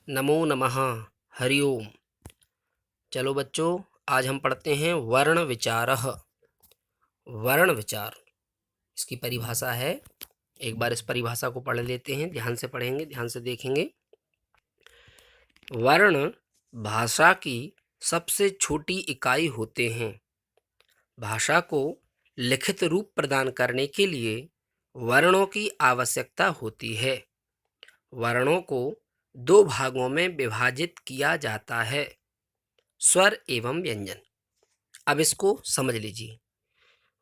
नमो नमः। हरि ओम। चलो बच्चों, आज हम पढ़ते हैं वर्ण विचारः। वर्ण विचार, इसकी परिभाषा है। एक बार इस परिभाषा को पढ़ लेते हैं, ध्यान से पढ़ेंगे, ध्यान से देखेंगे। वर्ण भाषा की सबसे छोटी इकाई होते हैं। भाषा को लिखित रूप प्रदान करने के लिए वर्णों की आवश्यकता होती है। वर्णों को दो भागों में विभाजित किया जाता है, स्वर एवं व्यंजन। अब इसको समझ लीजिए।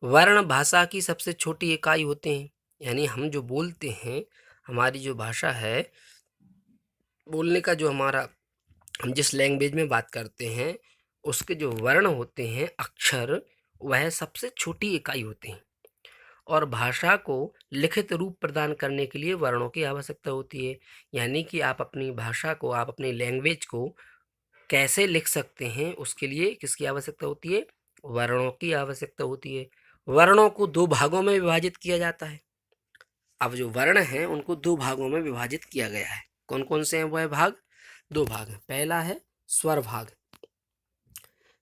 वर्ण भाषा की सबसे छोटी इकाई होते हैं, यानी हम जो बोलते हैं, हमारी जो भाषा है, बोलने का जो हमारा, हम जिस लैंग्वेज में बात करते हैं, उसके जो वर्ण होते हैं, अक्षर, वह सबसे छोटी इकाई होते हैं। और भाषा को लिखित रूप प्रदान करने के लिए वर्णों की आवश्यकता होती है। यानी कि आप अपनी भाषा को, आप अपनी लैंग्वेज को कैसे लिख सकते हैं, उसके लिए किसकी आवश्यकता होती है? वर्णों की आवश्यकता होती है। वर्णों को दो भागों में विभाजित किया जाता है। अब जो वर्ण हैं उनको दो भागों में विभाजित किया गया है। कौन कौन से हैं वह भाग? दो भाग हैं। पहला है स्वर भाग।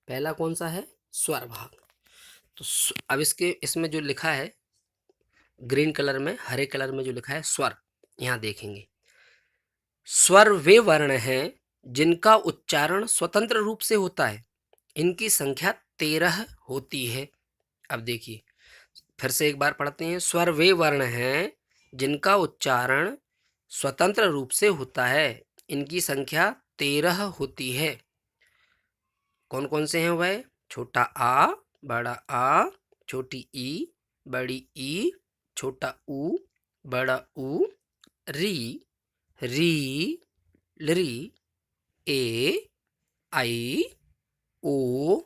पहला कौन सा है? स्वर भाग। तो अब इसके इसमें जो लिखा है ग्रीन कलर में, हरे कलर में जो लिखा है स्वर, यहाँ देखेंगे। स्वर वे वर्ण हैं जिनका उच्चारण स्वतंत्र रूप से होता है। इनकी संख्या 13 होती है। अब देखिए, फिर से एक बार पढ़ते हैं। स्वर वे वर्ण हैं जिनका उच्चारण स्वतंत्र रूप से होता है। इनकी संख्या 13 होती है। कौन कौन से हैं वह? छोटा आ, बड़ा आ, छोटी ई, बड़ी ई, छोटा ऊ, बड़ा ऊ, री, री, लरी, ए, आई, ओ,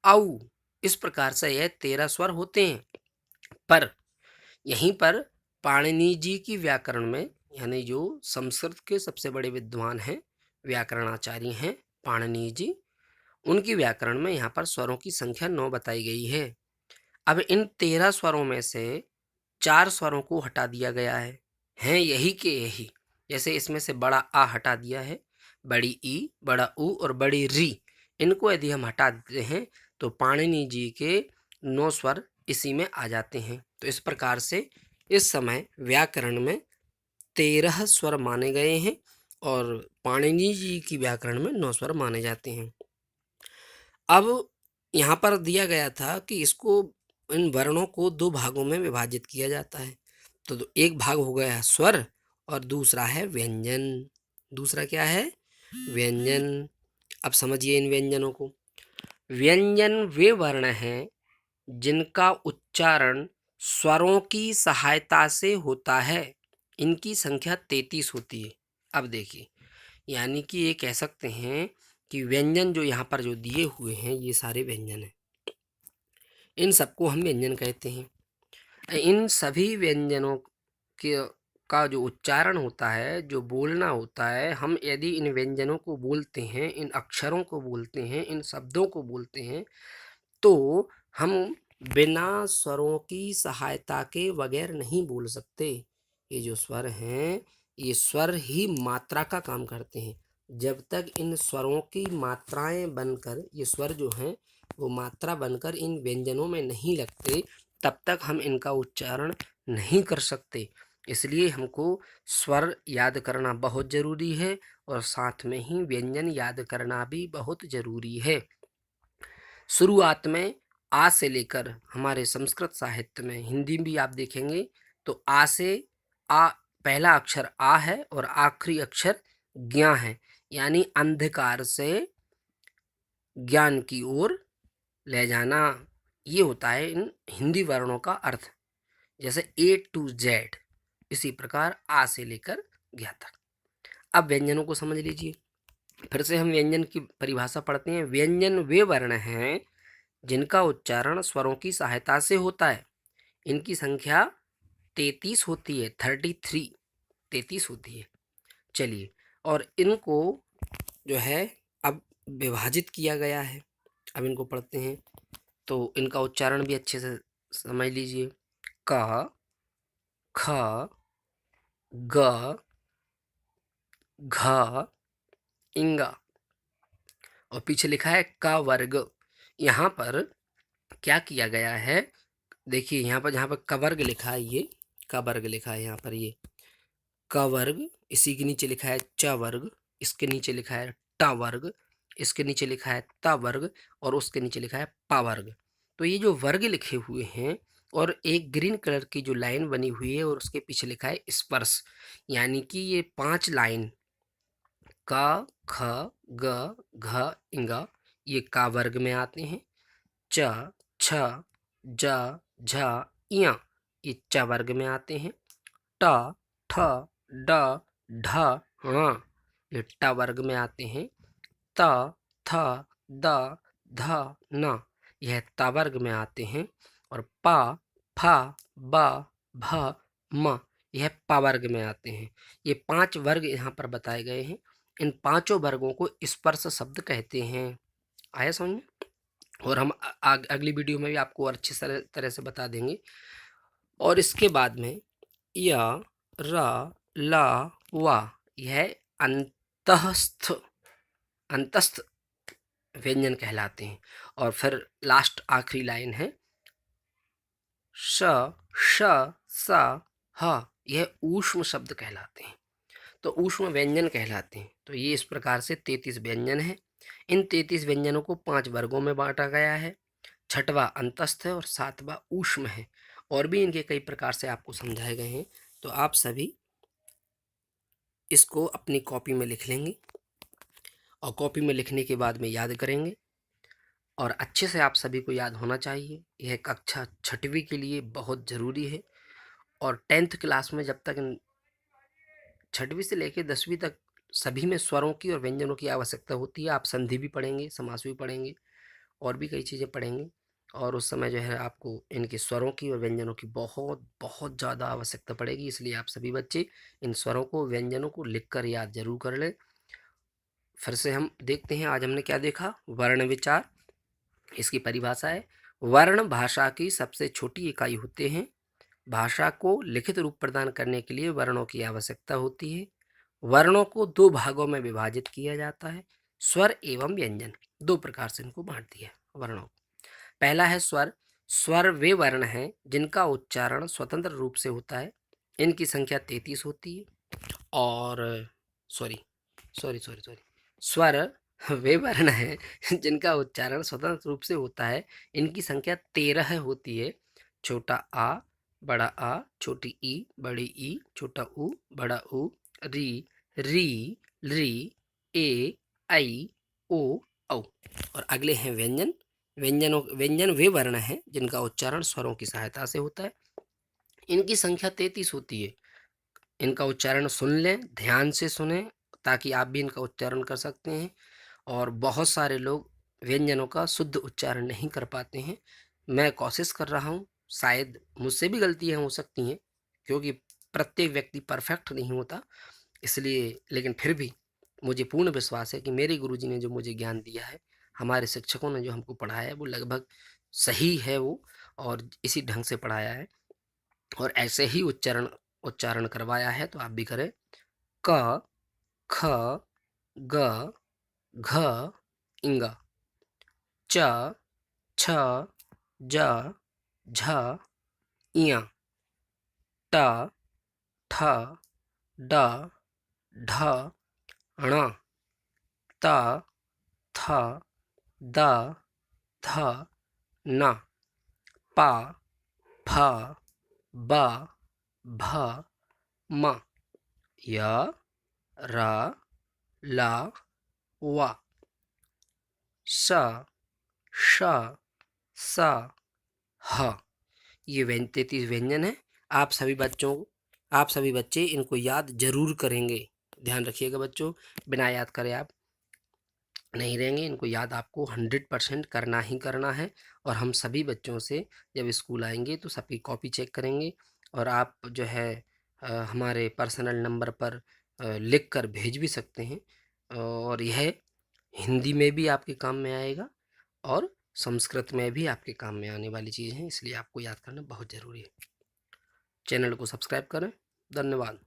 औ। इस प्रकार से यह 13 स्वर होते हैं। पर यहीं पर पाणिनि जी की व्याकरण में, यानी जो संस्कृत के सबसे बड़े विद्वान हैं, व्याकरणाचार्य हैं पाणिनि जी, उनकी व्याकरण में यहाँ पर स्वरों की संख्या 9 बताई गई है। अब इन 13 स्वरों में से 4 स्वरों को हटा दिया गया है। हैं यही के यही। जैसे इसमें से बड़ा आ हटा दिया है, बड़ी ई, बड़ा ऊ और बड़ी री, इनको यदि हम हटा देते हैं तो पाणिनि जी के 9 स्वर इसी में आ जाते हैं। तो इस प्रकार से इस समय व्याकरण में 13 स्वर माने गए हैं और पाणिनि जी की व्याकरण में 9 स्वर माने जाते हैं। अब यहाँ पर दिया गया था कि इसको, इन वर्णों को दो भागों में विभाजित किया जाता है। तो एक भाग हो गया स्वर और दूसरा है व्यंजन। दूसरा क्या है? व्यंजन। अब समझिए इन व्यंजनों को। व्यंजन वे वर्ण हैं जिनका उच्चारण स्वरों की सहायता से होता है। इनकी संख्या 33 होती है। अब देखिए, यानी कि ये कह सकते हैं कि व्यंजन जो यहाँ पर जो दिए हुए हैं, ये सारे व्यंजन हैं। इन सबको हम व्यंजन कहते हैं। इन सभी व्यंजनों के का जो उच्चारण होता है, जो बोलना होता है, हम यदि इन व्यंजनों को बोलते हैं, इन अक्षरों को बोलते हैं, इन शब्दों को बोलते हैं, तो हम बिना स्वरों की सहायता के बगैर नहीं बोल सकते। ये जो स्वर हैं, ये स्वर ही मात्रा का काम करते हैं। जब तक इन स्वरों की मात्राएं बनकर, ये स्वर जो हैं वो मात्रा बनकर इन व्यंजनों में नहीं लगते, तब तक हम इनका उच्चारण नहीं कर सकते। इसलिए हमको स्वर याद करना बहुत ज़रूरी है और साथ में ही व्यंजन याद करना भी बहुत ज़रूरी है। शुरुआत में आ से लेकर हमारे संस्कृत साहित्य में, हिंदी भी आप देखेंगे तो आ से, आ पहला अक्षर आ है और आखिरी अक्षर ज्ञा है। यानी अंधकार से ज्ञान की ओर ले जाना, ये होता है इन हिंदी वर्णों का अर्थ। जैसे ए टू जेड, इसी प्रकार आ से लेकर ज्ञा तक। अब व्यंजनों को समझ लीजिए। फिर से हम व्यंजन की परिभाषा पढ़ते हैं। व्यंजन वे वर्ण हैं जिनका उच्चारण स्वरों की सहायता से होता है। इनकी संख्या 33 होती है, 33 होती है। चलिए, और इनको जो है अब विभाजित किया गया है। अब इनको पढ़ते हैं तो इनका उच्चारण भी अच्छे से समझ लीजिए। क, ख, ग, घ, इंगा, और पीछे लिखा है का वर्ग। यहाँ पर क्या किया गया है, देखिए यहाँ पर जहाँ पर क वर्ग लिखा है, ये क वर्ग लिखा है यहाँ पर, ये क वर्ग, इसी के नीचे लिखा है च वर्ग, इसके नीचे लिखा है ट वर्ग, इसके नीचे लिखा है त वर्ग, और उसके नीचे लिखा है प वर्ग। तो ये जो वर्ग लिखे हुए हैं और एक ग्रीन कलर की जो लाइन बनी हुई है और उसके पीछे लिखा है स्पर्श, यानी कि ये 5 लाइन क ख ग घ इंग ये का वर्ग में आते हैं। च छ ज झ इय ये च वर्ग में आते हैं। ट ठ ड ढ ण ये ट वर्ग में आते हैं। त थ द ध न यह त वर्ग में आते हैं। और प फ ब भ म यह प वर्ग में आते हैं। ये 5 वर्ग यहाँ पर बताए गए हैं। इन पांचों वर्गों को स्पर्श शब्द कहते हैं। आया समझ में? और हम अगली वीडियो में भी आपको अच्छी तरह से बता देंगे। और इसके बाद में य र ल व यह अंतस्थ अंतस्थ व्यंजन कहलाते हैं। और फिर लास्ट आखिरी लाइन है श श स ह यह ऊष्म शब्द कहलाते हैं, तो ऊष्म व्यंजन कहलाते हैं। तो ये इस प्रकार से 33 व्यंजन हैं। इन 33 व्यंजनों को 5 वर्गों में बांटा गया है। छठवां अंतस्थ है और 7वां ऊष्म है। और भी इनके कई प्रकार से आपको समझाए गए हैं। तो आप सभी इसको अपनी कॉपी में लिख लेंगे और कॉपी में लिखने के बाद में याद करेंगे, और अच्छे से आप सभी को याद होना चाहिए। यह कक्षा 6वीं के लिए बहुत ज़रूरी है। और 10th क्लास में जब तक 6वीं से लेकर 10वीं तक सभी में स्वरों की और व्यंजनों की आवश्यकता होती है। आप संधि भी पढ़ेंगे, समास भी पढ़ेंगे, और भी कई चीज़ें पढ़ेंगे। और उस समय जो है आपको इनके स्वरों की और व्यंजनों की बहुत बहुत ज़्यादा आवश्यकता पड़ेगी। इसलिए आप सभी बच्चे इन स्वरों को, व्यंजनों को लिख कर याद जरूर कर लें। फिर से हम देखते हैं आज हमने क्या देखा। वर्ण विचार, इसकी परिभाषा है वर्ण भाषा की सबसे छोटी इकाई होते हैं। भाषा को लिखित रूप प्रदान करने के लिए वर्णों की आवश्यकता होती है। वर्णों को 2 भागों में विभाजित किया जाता है, स्वर एवं व्यंजन। 2 प्रकार से इनको बांट दिया वर्णों को। पहला है स्वर। स्वर वे वर्ण हैं जिनका उच्चारण स्वतंत्र रूप से होता है। इनकी संख्या 33 होती है। और सॉरी सॉरी सॉरी सॉरी स्वर वे वर्ण हैं जिनका उच्चारण स्वतंत्र रूप से होता है। इनकी संख्या 13 होती है। छोटा आ, बड़ा आ, छोटी ई, बड़ी ई, छोटा ऊ, बड़ा ऊ, री, री, री, ए, आई, ओ, औ। और अगले हैं व्यंजन। व्यंजन वे वर्ण हैं जिनका उच्चारण स्वरों की सहायता से होता है। इनकी संख्या 33 होती है। इनका उच्चारण सुन लें, ध्यान से सुने, ताकि आप भी इनका उच्चारण कर सकते हैं। और बहुत सारे लोग व्यंजनों का शुद्ध उच्चारण नहीं कर पाते हैं। मैं कोशिश कर रहा हूँ, शायद मुझसे भी गलतियाँ हो सकती हैं, क्योंकि प्रत्येक व्यक्ति परफेक्ट नहीं होता। इसलिए लेकिन फिर भी मुझे पूर्ण विश्वास है कि मेरे गुरुजी ने जो मुझे ज्ञान दिया है, हमारे शिक्षकों ने जो हमको पढ़ाया है, वो लगभग सही है वो, और इसी ढंग से पढ़ाया है और ऐसे ही उच्चारण करवाया है। तो आप भी करें। क ख ग घ इंग, च छ ज झ इय, ट ठ ड ढ ण, त थ द ध न, प फ ब भ म, य र ल व, स श स ह। ये 33 व्यंजन है। आप सभी बच्चे इनको याद जरूर करेंगे। ध्यान रखिएगा बच्चों, बिना याद करे आप नहीं रहेंगे। इनको याद आपको 100% करना ही करना है। और हम सभी बच्चों से जब स्कूल आएंगे तो सबकी कॉपी चेक करेंगे। और आप जो है हमारे पर्सनल नंबर पर लिख कर भेज भी सकते हैं। और यह हिंदी में भी आपके काम में आएगा और संस्कृत में भी आपके काम में आने वाली चीज़ है। इसलिए आपको याद करना बहुत ज़रूरी है। चैनल को सब्सक्राइब करें। धन्यवाद।